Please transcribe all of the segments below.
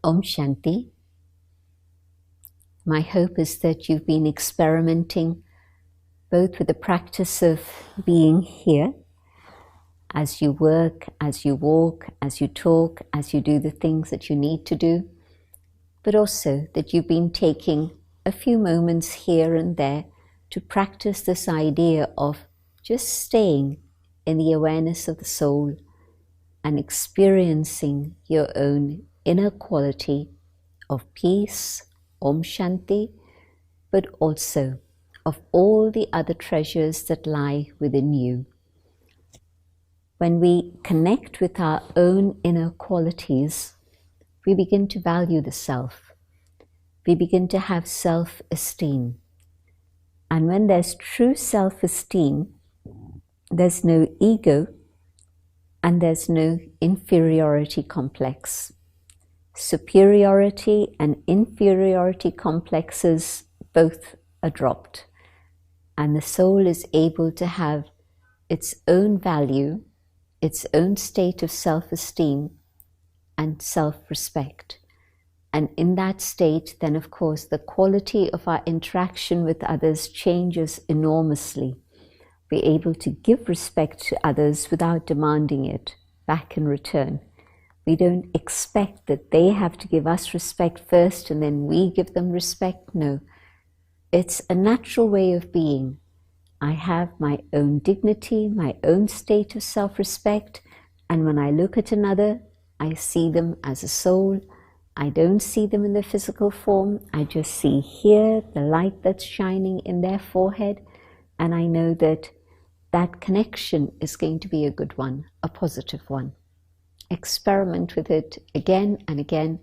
Om Shanti. My hope is that you've been experimenting both with the practice of being here as you work, as you walk, as you talk, as you do the things that you need to do, but also that you've been taking a few moments here and there to practice this idea of just staying in the awareness of the soul and experiencing your own inner quality of peace, Om Shanti, but also of all the other treasures that lie within you. When we connect with our own inner qualities, we begin to value the self. We begin to have self-esteem. And when there's true self-esteem, there's no ego and there's no inferiority complex. Superiority and inferiority complexes both are dropped, and the soul is able to have its own value, its own state of self-esteem and self-respect. And in that state, then of course, the quality of our interaction with others changes enormously. We're able to give respect to others without demanding it back in return. We don't expect that they have to give us respect first and then we give them respect. No, it's a natural way of being. I have my own dignity, my own state of self-respect, and when I look at another, I see them as a soul. I don't see them in the physical form. I just see here the light that's shining in their forehead, and I know that that connection is going to be a good one, a positive one. Experiment with it again and again,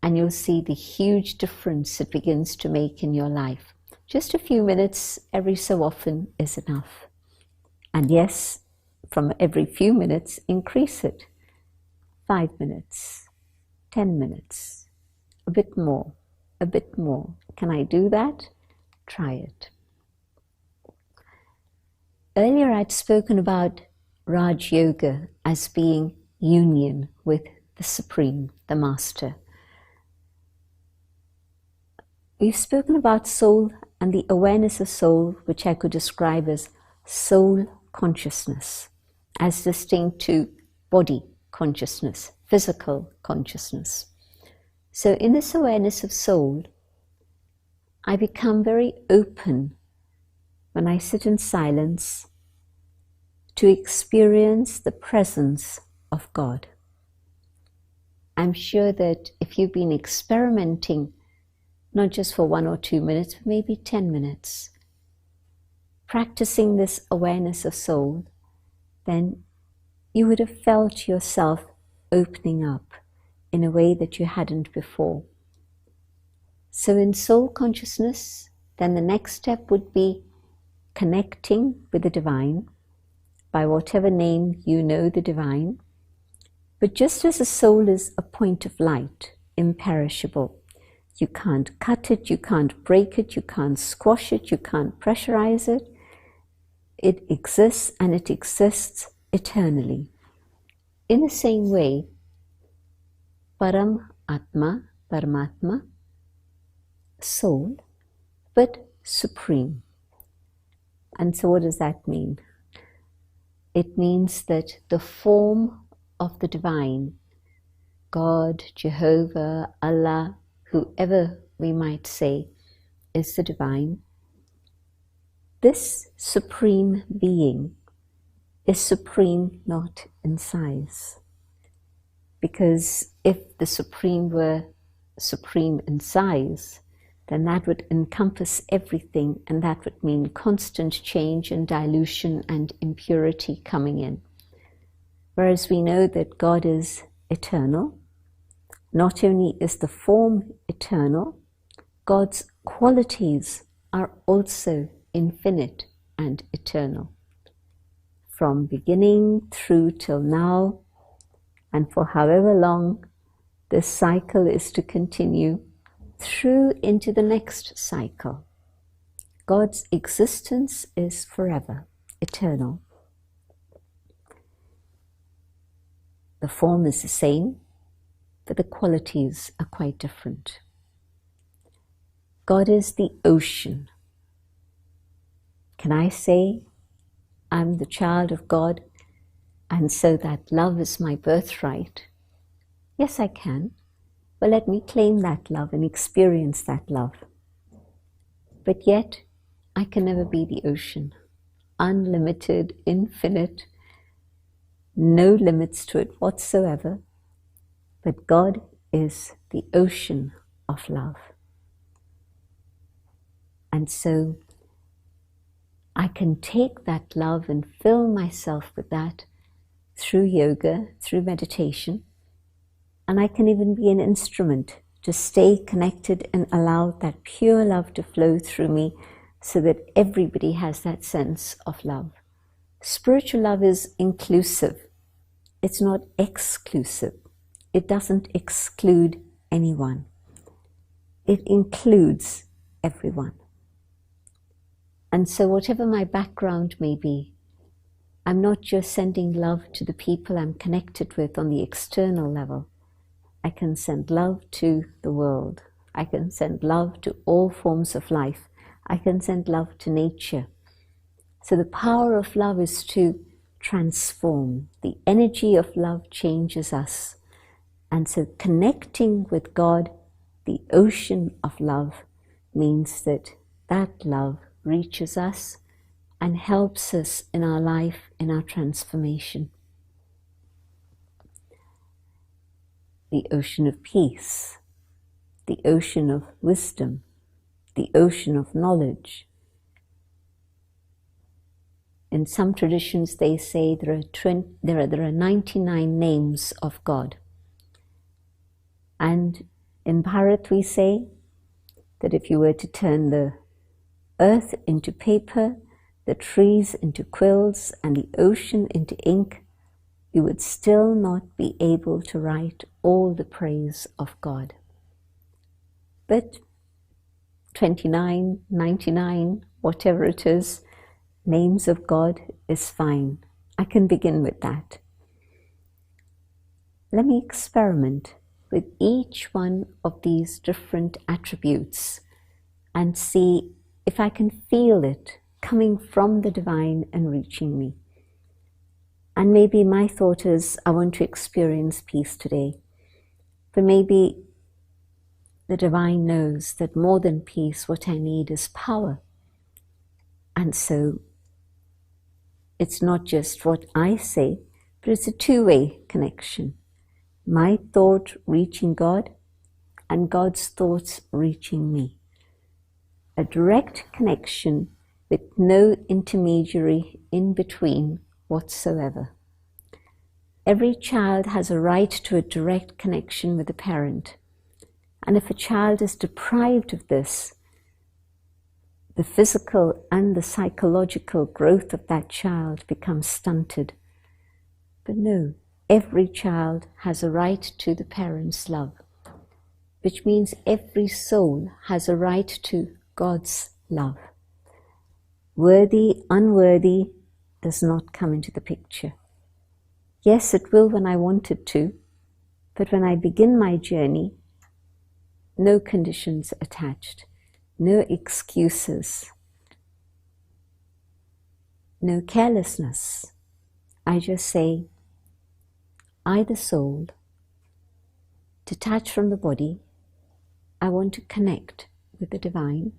and you'll see the huge difference it begins to make in your life. Just a few minutes every so often is enough. And yes, from every few minutes, increase it. 5 minutes, 10 minutes, a bit more, a bit more. Can I do that? Try it. Earlier I'd spoken about Rajayoga as being union with the Supreme, the Master. We've spoken about soul and the awareness of soul, which I could describe as soul consciousness, as distinct to body consciousness, physical consciousness. So in this awareness of soul, I become very open when I sit in silence to experience the presence of God. I'm sure that if you've been experimenting, not just for 1 or 2 minutes, but maybe 10 minutes, practicing this awareness of soul, then you would have felt yourself opening up in a way that you hadn't before. So in soul consciousness, then the next step would be connecting with the divine, by whatever name you know the divine. But just as a soul is a point of light, imperishable, you can't cut it, you can't break it, you can't squash it, you can't pressurize it. It exists, and it exists eternally. In the same way, Param Atma, Paramatma, soul, but supreme. And so what does that mean? It means that the form of the divine, God, Jehovah, Allah, whoever we might say is the divine, this supreme being is supreme not in size. Because if the supreme were supreme in size, then that would encompass everything, and that would mean constant change and dilution and impurity coming in. Whereas we know that God is eternal. Not only is the form eternal, God's qualities are also infinite and eternal. From beginning through till now, and for however long this cycle is to continue, through into the next cycle. God's existence is forever, eternal. The form is the same, but the qualities are quite different. God is the ocean. Can I say I'm the child of God, and so that love is my birthright? Yes, I can. Well, let me claim that love and experience that love. But yet, I can never be the ocean. Unlimited, infinite, no limits to it whatsoever. But God is the ocean of love. And so, I can take that love and fill myself with that through yoga, through meditation, and I can even be an instrument to stay connected and allow that pure love to flow through me so that everybody has that sense of love. Spiritual love is inclusive. It's not exclusive. It doesn't exclude anyone. It includes everyone. And so whatever my background may be, I'm not just sending love to the people I'm connected with on the external level. I can send love to the world. I can send love to all forms of life. I can send love to nature. So the power of love is to transform. The energy of love changes us. And so connecting with God, the ocean of love, means that that love reaches us and helps us in our life, in our transformation. The ocean of peace, the ocean of wisdom, the ocean of knowledge. In some traditions they say there are 99 names of God. And in Bharat we say that if you were to turn the earth into paper, the trees into quills, and the ocean into ink, you would still not be able to write all the praise of God. But 29, 99, whatever it is, names of God is fine. I can begin with that. Let me experiment with each one of these different attributes and see if I can feel it coming from the divine and reaching me. And maybe my thought is, I want to experience peace today. But maybe the divine knows that more than peace, what I need is power. And so it's not just what I say, but it's a two-way connection. My thought reaching God and God's thoughts reaching me. A direct connection with no intermediary in between whatsoever. Every child has a right to a direct connection with a parent. And if a child is deprived of this, the physical and the psychological growth of that child becomes stunted. But no, every child has a right to the parent's love, which means every soul has a right to God's love. Worthy, unworthy does not come into the picture. Yes, it will when I want it to, but when I begin my journey, no conditions attached, no excuses, no carelessness. I just say, I, the soul, detached from the body, I want to connect with the divine,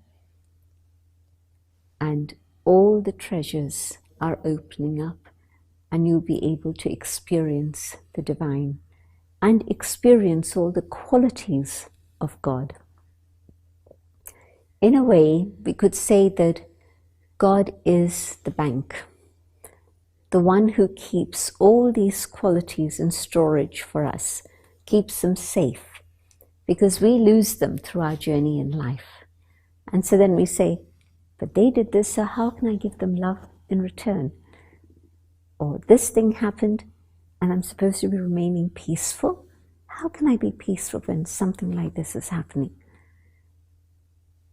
and all the treasures are opening up, and you'll be able to experience the divine and experience all the qualities of God. In a way, we could say that God is the bank, the one who keeps all these qualities in storage for us, keeps them safe, because we lose them through our journey in life. And so then we say, but they did this, so how can I give them love in return? Or this thing happened, and I'm supposed to be remaining peaceful? How can I be peaceful when something like this is happening?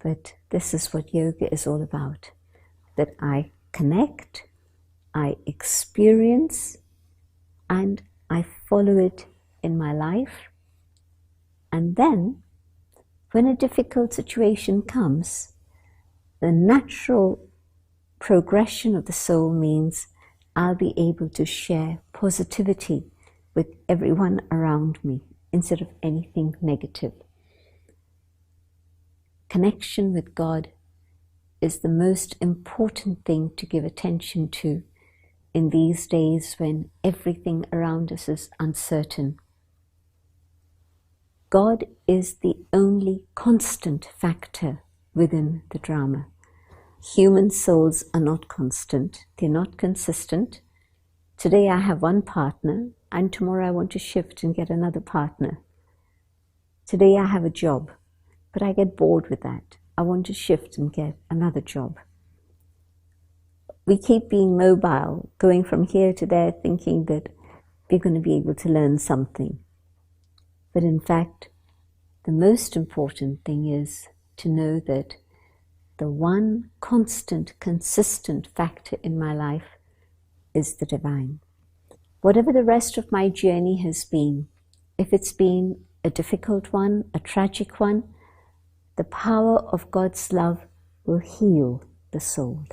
But this is what yoga is all about, that I connect, I experience, and I follow it in my life, And then, when a difficult situation comes, the natural progression of the soul means I'll be able to share positivity with everyone around me instead of anything negative. Connection with God is the most important thing to give attention to in these days when everything around us is uncertain. God is the only constant factor within the drama. Human souls are not constant, they're not consistent. Today I have one partner, and tomorrow I want to shift and get another partner. Today I have a job, but I get bored with that. I want to shift and get another job. We keep being mobile, going from here to there, thinking that we're going to be able to learn something. But in fact, the most important thing is to know that the one constant, consistent factor in my life is the divine. Whatever the rest of my journey has been, if it's been a difficult one, a tragic one, the power of God's love will heal the soul.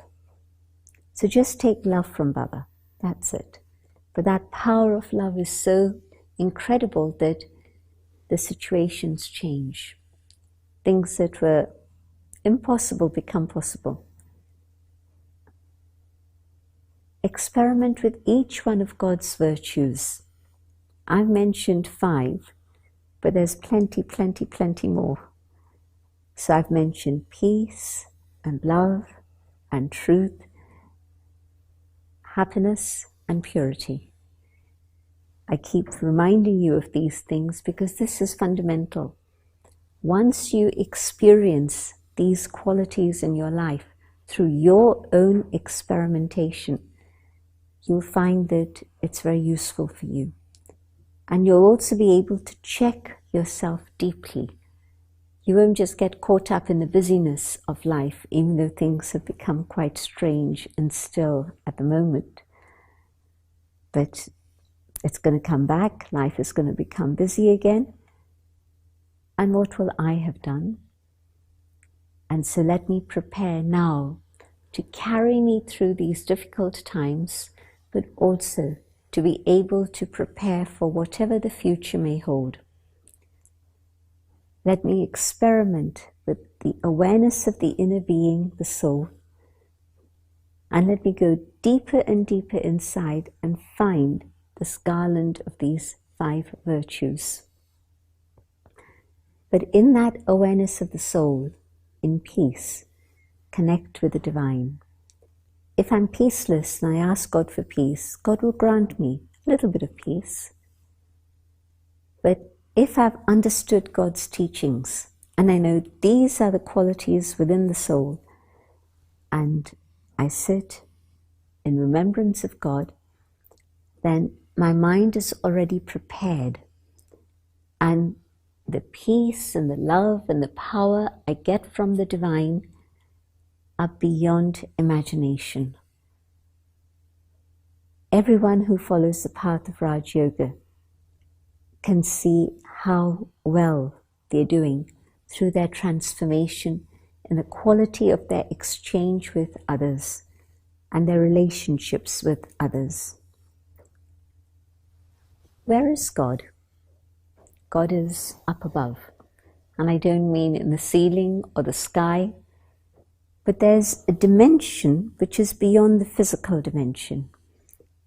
So just take love from Baba, that's it. But that power of love is so incredible that the situations change. Things that were impossible become possible. Experiment with each one of God's virtues. I've mentioned 5, but there's plenty more. So I've mentioned peace and love and truth, happiness and purity. I keep reminding you of these things because this is fundamental. Once you experience these qualities in your life through your own experimentation, you'll find that it's very useful for you. And you'll also be able to check yourself deeply. You won't just get caught up in the busyness of life, even though things have become quite strange and still at the moment. But it's going to come back, life is going to become busy again. And what will I have done? And so let me prepare now to carry me through these difficult times, but also to be able to prepare for whatever the future may hold. Let me experiment with the awareness of the inner being, the soul, and let me go deeper and deeper inside and find this garland of these 5 virtues. But in that awareness of the soul, in peace, connect with the divine. If I'm peaceless and I ask God for peace, God will grant me a little bit of peace. But if I've understood God's teachings, and I know these are the qualities within the soul, and I sit in remembrance of God, then my mind is already prepared. And the peace and the love and the power I get from the divine are beyond imagination. Everyone who follows the path of Rajayoga can see how well they're doing through their transformation and the quality of their exchange with others and their relationships with others. Where is God? God is up above. And I don't mean in the ceiling or the sky, but there's a dimension which is beyond the physical dimension.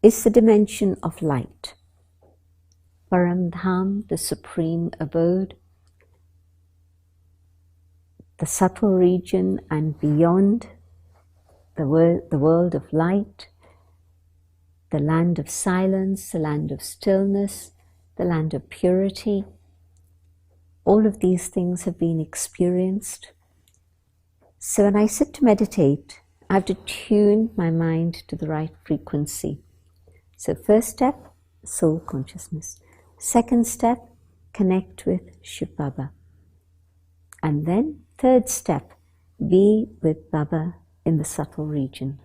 It's the dimension of light. Paramdham, the supreme abode, the subtle region and beyond, the world of light, the land of silence, the land of stillness, the land of purity. All of these things have been experienced. So when I sit to meditate, I have to tune my mind to the right frequency. So first step, soul consciousness. Second step, connect with Shiv Baba. And then third step, be with Baba in the subtle region.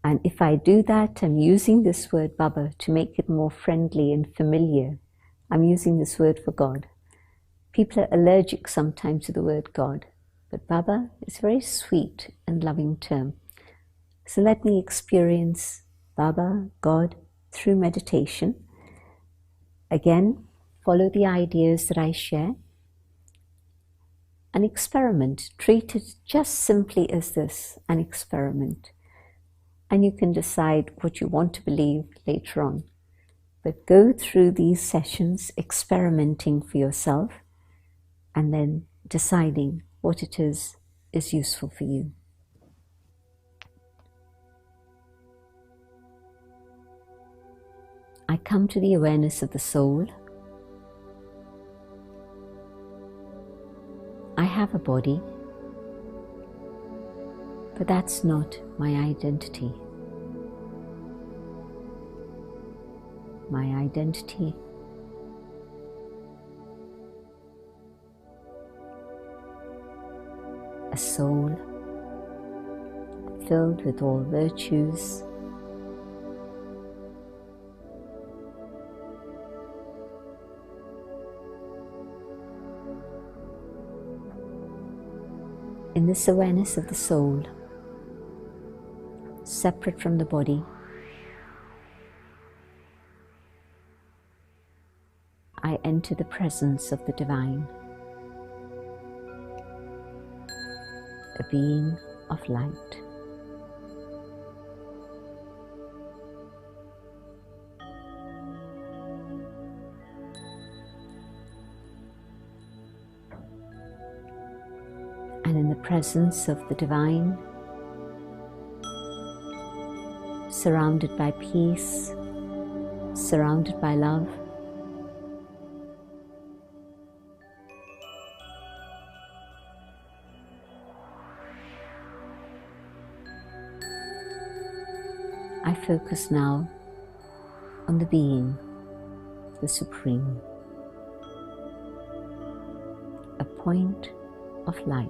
And if I do that, I'm using this word Baba to make it more friendly and familiar. I'm using this word for God. People are allergic sometimes to the word God, but Baba is a very sweet and loving term. So let me experience Baba, God, through meditation. Again, follow the ideas that I share and experiment. Treat it just simply as this, an experiment. And you can decide what you want to believe later on. But go through these sessions experimenting for yourself and then deciding what it is useful for you. I come to the awareness of the soul. I have a body, but that's not my identity. My identity a soul filled with all virtues, in this awareness of the soul, separate from the body, I enter the presence of the divine, a being of light. And in the presence of the divine, surrounded by peace, surrounded by love, I focus now on the being, the Supreme, a point of light.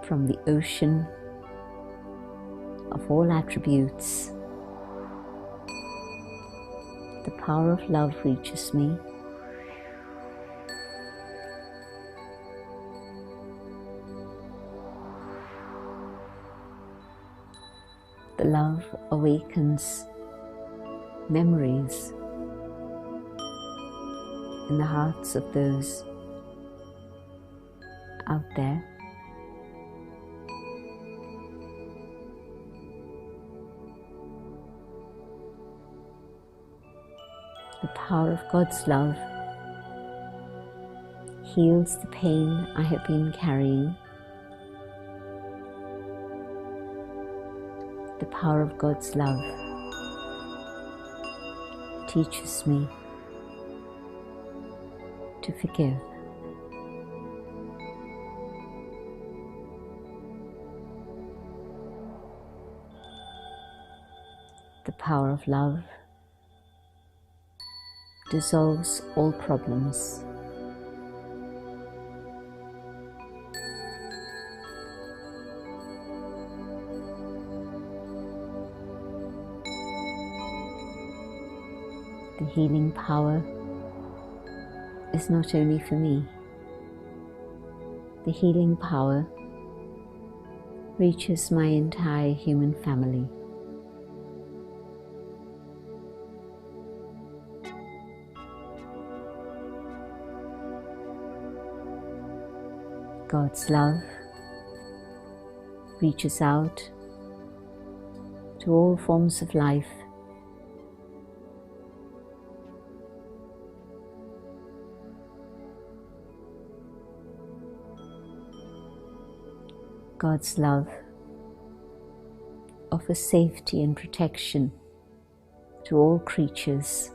From the ocean of all attributes, the power of love reaches me. The love awakens memories in the hearts of those out there. The power of God's love heals the pain I have been carrying. The power of God's love teaches me to forgive. The power of love dissolves all problems. The healing power is not only for me. The healing power reaches my entire human family. God's love reaches out to all forms of life. God's love offers safety and protection to all creatures.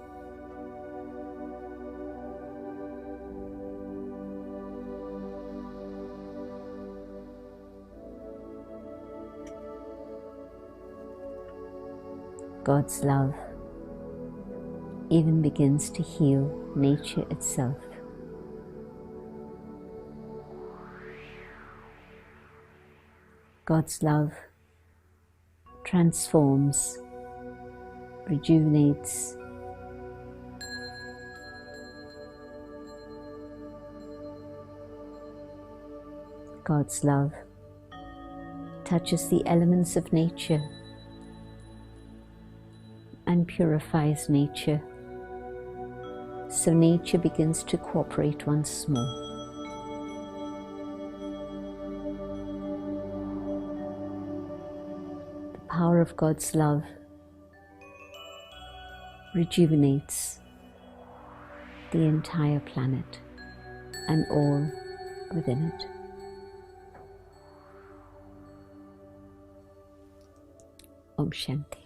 God's love even begins to heal nature itself. God's love transforms, rejuvenates, God's love touches the elements of nature and purifies nature, so nature begins to cooperate once more. The power of God's love rejuvenates the entire planet and all within it. Om Shanti.